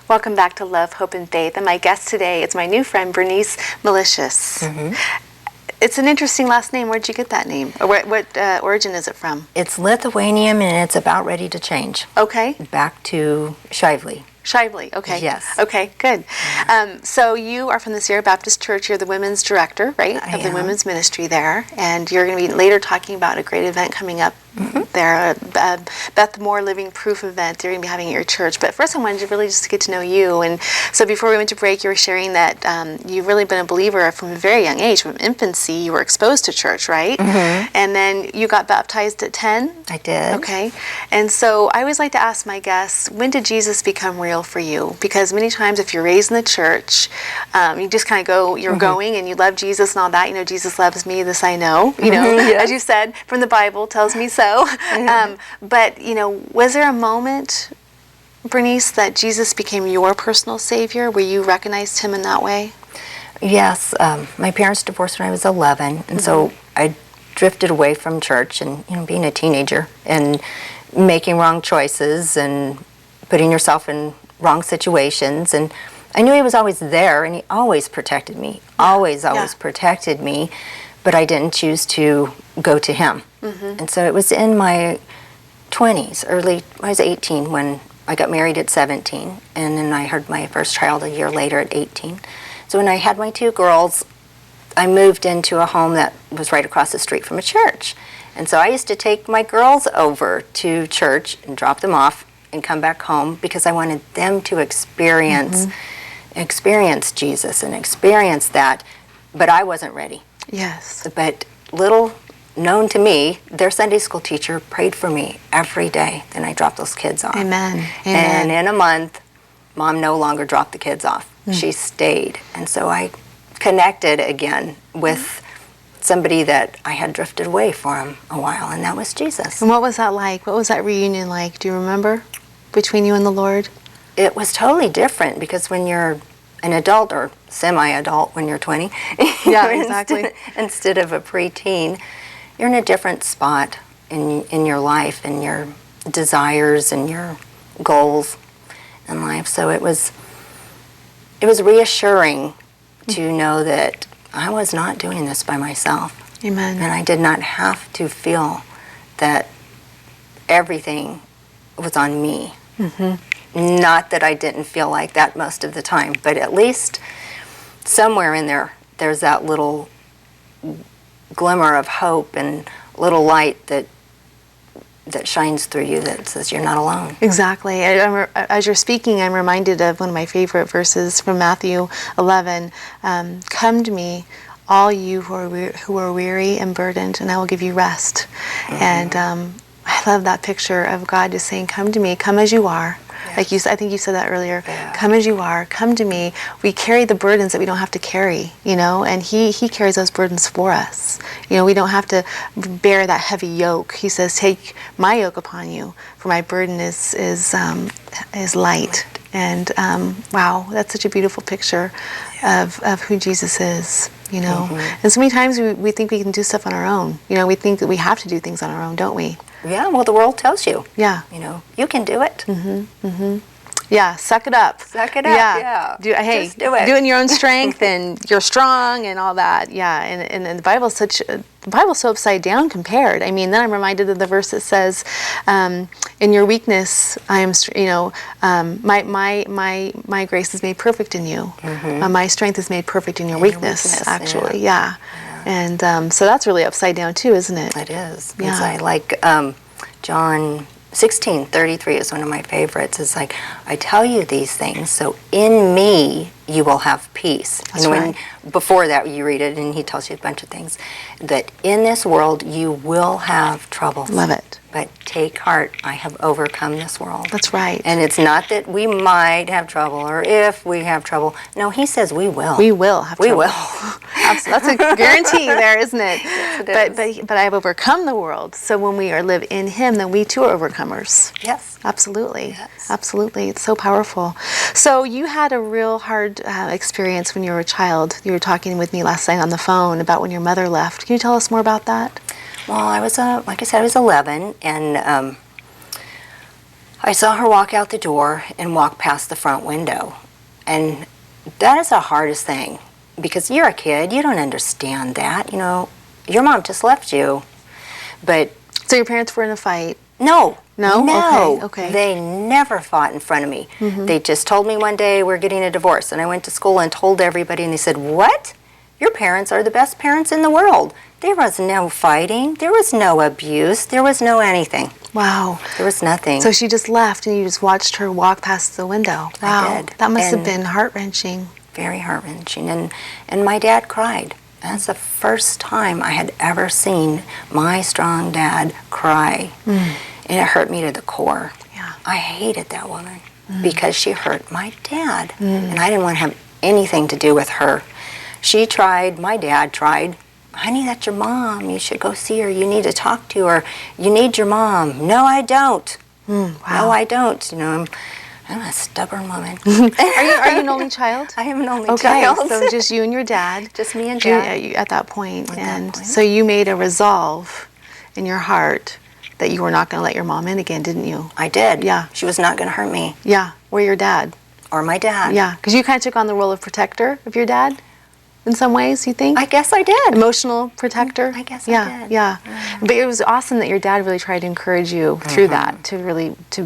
Welcome back to Love, Hope, and Faith. And my guest today is my new friend, Bernice Milusis. It's an interesting last name. Where'd you get that name? Or what origin is it from? It's Lithuanian, and it's about ready to change. Okay. Back to Shively. Shively, okay. Yes. Okay, good. So you are from the Sierra Baptist Church. You're the women's director, right, of the women's ministry there. And you're going to be later talking about a great event coming up there, a Beth Moore Living Proof event they're going to be having at your church. But first I wanted to really just get to know you. And so before we went to break, you were sharing that you've really been a believer from a very young age. From infancy, you were exposed to church, right? And then you got baptized at 10? I did. Okay. And so I always like to ask my guests, when did Jesus become real for you? Because many times if you're raised in the church, you just kind of go, you're going and you love Jesus and all that. You know, Jesus loves me, this I know. You know, as you said, from the Bible tells me so. But, you know, was there a moment, Bernice, that Jesus became your personal Savior, where you recognized Him in that way? Yes. My parents divorced when I was 11, and so I drifted away from church and, you know, being a teenager and making wrong choices and putting yourself in wrong situations. And I knew He was always there, and He always protected me, always protected me, but I didn't choose to go to Him. And so it was in my 20s, I was 18 when I got married at 17, and then I had my first child a year later at 18. So when I had my 2 girls, I moved into a home that was right across the street from a church. And so I used to take my girls over to church and drop them off and come back home because I wanted them to experience Jesus and experience that, but I wasn't ready. Yes. But little known to me, their Sunday school teacher prayed for me every day. Then I dropped those kids off. Amen. And in a month, Mom no longer dropped the kids off. She stayed. And so I connected again with somebody that I had drifted away from a while, and that was Jesus. And what was that like? What was that reunion like? Do you remember, between you and the Lord? It was totally different because when you're an adult or semi-adult when you're 20, instead of a preteen, you're in a different spot in your life and your desires and your goals in life. So it was reassuring to know that I was not doing this by myself. Amen. And I did not have to feel that everything was on me. Not that I didn't feel like that most of the time, but at least somewhere in there's that little glimmer of hope and little light that shines through you that says you're not alone. Exactly. As you're speaking, I'm reminded of one of my favorite verses from Matthew 11. Come to me, all you who are weary and burdened, and I will give you rest. And I love that picture of God just saying, come to me, come as you are. Like you said, I think you said that earlier. Come as you are, come to me. We carry the burdens that we don't have to carry, you know, and He carries those burdens for us. You know, we don't have to bear that heavy yoke. He says, take my yoke upon you, for my burden is light. And wow, that's such a beautiful picture of who Jesus is, you know. And so many times we think we can do stuff on our own. You know, we think that we have to do things on our own, don't we? Yeah, well, the world tells you. Yeah. You know, you can do it. Yeah, suck it up. Suck it up, yeah. Hey, just do it. Do it in your own strength, and you're strong and all that. Yeah, and the Bible's so upside down compared. I mean, then I'm reminded of the verse that says, in your weakness, I am, you know, my grace is made perfect in you. My strength is made perfect in your weakness, actually. Yeah. And so that's really upside down too, isn't it? It is. Yeah. I like John 16:33 is one of my favorites. It's like, I tell you these things, so in me you will have peace. That's right. Before that you read it and He tells you a bunch of things. That in this world you will have trouble. Love it. But take heart, I have overcome this world. That's right. And it's not that we might have trouble or if we have trouble. No, He says we will. We will have trouble. We will. That's a guarantee there, isn't it? Yes, it is. But I've overcome the world. So when we live in Him, then we too are overcomers. Yes. Absolutely. Yes. Absolutely. It's so powerful. So you had a real hard experience when you were a child. You were talking with me last night on the phone about when your mother left. Can you tell us more about that? Well, I was, like I said, I was 11, and I saw her walk out the door and walk past the front window. And that is the hardest thing, because you're a kid, you don't understand that. You know, your mom just left you. But So your parents were in a fight? no. No? No. Okay. They never fought in front of me. Mm-hmm. They just told me one day we're getting a divorce. And I went to school and told everybody, and they said, "What? Your parents are the best parents in the world. There was no fighting. There was no abuse. There was no anything." Wow. There was nothing. So she just left and you just watched her walk past the window. Wow. I did. That must have And been heart-wrenching. very heart-wrenching. And my dad cried. That's the first time I had ever seen my strong dad cry. And it hurt me to the core. Yeah. I hated that woman because she hurt my dad. And I didn't want to have anything to do with her. She tried, my dad tried, "Honey, that's your mom. You should go see her. You need to talk to her. You need your mom." "No, I don't." Wow. "No, I don't." You know, I'm a stubborn woman. Are you an only child? I am an only Okay, child. so just you and your dad. Just me and Dad. At that point. At that And point. so you made a resolve in your heart that you were not going to let your mom in again, didn't you? I did. Yeah. She was not going to hurt me Yeah. Or your dad. or my dad. Yeah. Because you kind of took on the role of protector of your dad in some ways, you think? I guess I did. Emotional protector. I guess I yeah, did. Yeah. But it was awesome that your dad really tried to encourage you through that to really to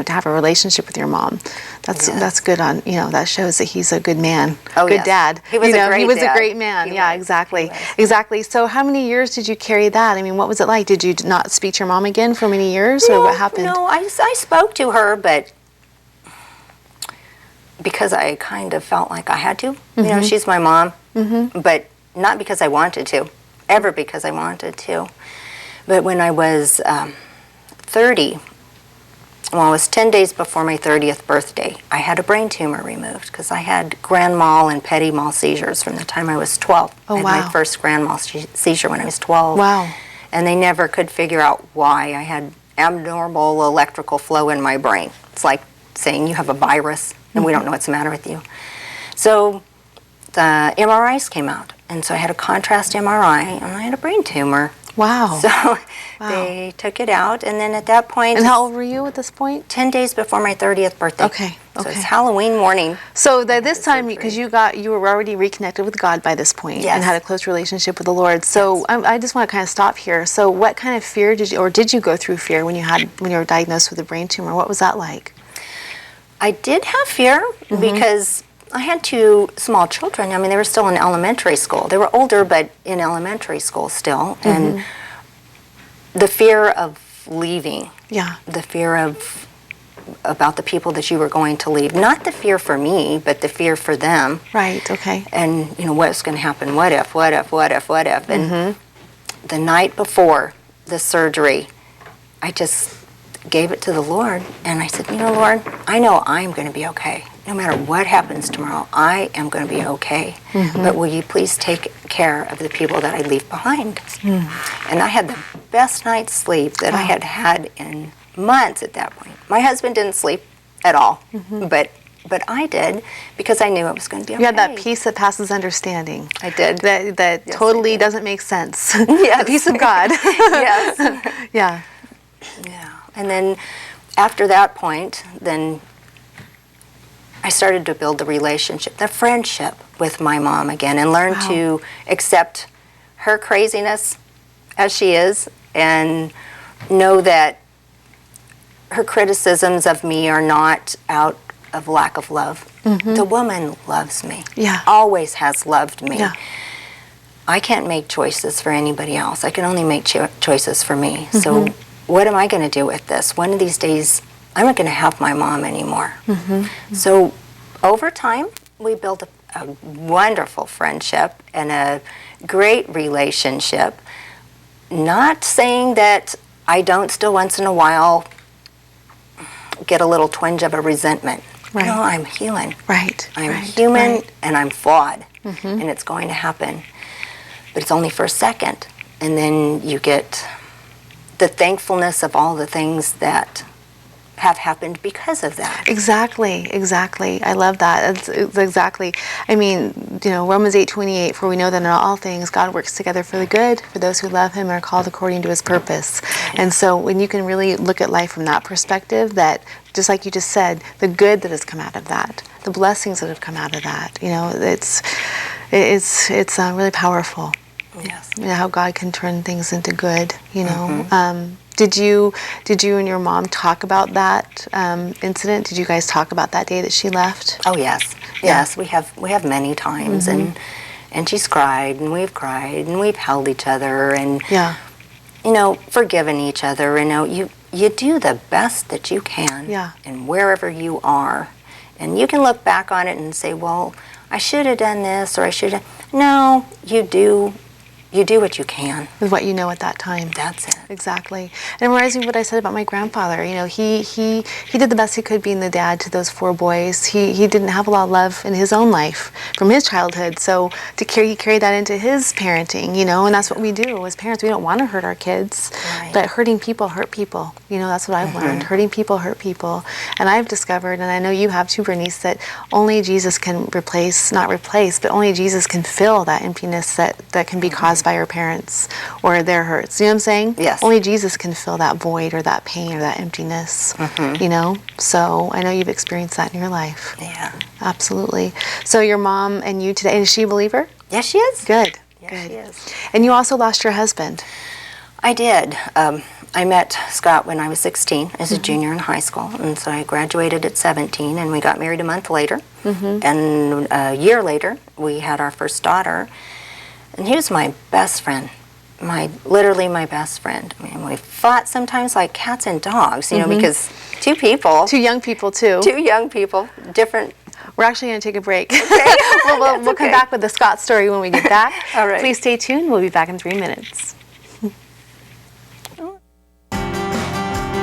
have a relationship with your mom. That's good on that shows that he's a good man. Oh, good yes. dad. He was a great He was dad. a great man. He Yeah, was. exactly. He was. Exactly. So how many years did you carry that? I mean, what was it like? Did you not speak to your mom again for many years, or what happened? No, I spoke to her, but because I kind of felt like I had to. You know, she's my mom, but not because I wanted to, ever because I wanted to. But when I was 30, well, it was 10 days before my 30th birthday, I had a brain tumor removed because I had grand mal and petit mal seizures from the time I was 12. Oh, I had wow. my first grand mal seizure when I was 12. Wow. And they never could figure out why. I had abnormal electrical flow in my brain. It's like saying you have a virus and we don't know what's the matter with you. So the MRIs came out, and so I had a contrast MRI, and I had a brain tumor. Wow. So they took it out, and then at that point... And how old were you at this point? 10 days before my 30th birthday. Okay, So okay. it's Halloween morning. So that this time, surgery. because you were already reconnected with God by this point Yes. and had a close relationship with the Lord. So I just want to kind of stop here. So what kind of fear did you go through fear when you were diagnosed with a brain tumor? What was that like? I did have fear because I had two small children. I mean, they were still in elementary school. They were older, but in elementary school still. And the fear of leaving, Yeah. the fear about the people that you were going to leave. Not the fear for me, but the fear for them. Right. Okay. And, you know, what's going to happen? What if? And the night before the surgery, I just gave it to the Lord, and I said, you know, Lord, I know I'm going to be okay. No matter what happens tomorrow, I am going to be okay. But will you please take care of the people that I leave behind? And I had the best night's sleep that I had had in months at that point. My husband didn't sleep at all, but I did because I knew it was going to be okay. You had that peace that passes understanding. I did. That Yes, totally I did. doesn't make sense. Yes. The peace of God. Yes. Yeah. Yeah. And then after that point, then I started to build the relationship, the friendship with my mom again, and learn to accept her craziness as she is and know that her criticisms of me are not out of lack of love. The woman loves me. Yeah. Always has loved me. Yeah. I can't make choices for anybody else. I can only make choices for me. So what am I going to do with this? One of these days, I'm not going to have my mom anymore. So over time, we built a wonderful friendship and a great relationship. Not saying that I don't still once in a while get a little twinge of a resentment. Right. No, I'm human. Right. I'm right, human right. and I'm flawed, and it's going to happen. But it's only for a second, and then you get the thankfulness of all the things that have happened because of that. Exactly, exactly. I love that. It's exactly. I mean, Romans 8:28, for we know that in all things God works together for the good for those who love him and are called according to his purpose. And so when you can really look at life from that perspective, that just like you just said, the good that has come out of that, the blessings that have come out of that, it's really powerful. Yes. How God can turn things into good, Did you and your mom talk about that incident? Did you guys talk about that day that she left? Oh yes, yes. We have many times, and she's cried, and we've held each other, and Yeah. Forgiven each other. You do the best that you can, Yeah. and wherever you are, and you can look back on it and say, well, I should have done this, or I should have. No, you do. You do what you can. With what you know at that time. That's it. Exactly. And it reminds me of what I said about my grandfather. He did the best he could being the dad to those 4 boys. He didn't have a lot of love in his own life from his childhood. So he carried that into his parenting, and that's what we do as parents. We don't want to hurt our kids, Right. but hurting people hurt people. That's what I've learned. Hurting people hurt people. And I've discovered, and I know you have too, Bernice, that only Jesus can not replace, but only Jesus can fill that emptiness that can be caused by our parents or their hurts. You know what I'm saying? Yes. Only Jesus can fill that void or that pain or that emptiness. So I know you've experienced that in your life. Yeah. Absolutely. So your mom and you today, is she a believer? Yes, she is. Good. Yes, Good. she is. And you also lost your husband. I did. I met Scott when I was 16 as a junior in high school, and so I graduated at 17, and we got married a month later. And a year later, we had our first daughter, and he was my best friend. Literally my best friend. I mean, we fought sometimes like cats and dogs, because two young people, different. We're actually going to take a break. Okay. We'll come back with the Scott story when we get back. All right. Please stay tuned. We'll be back in 3 minutes.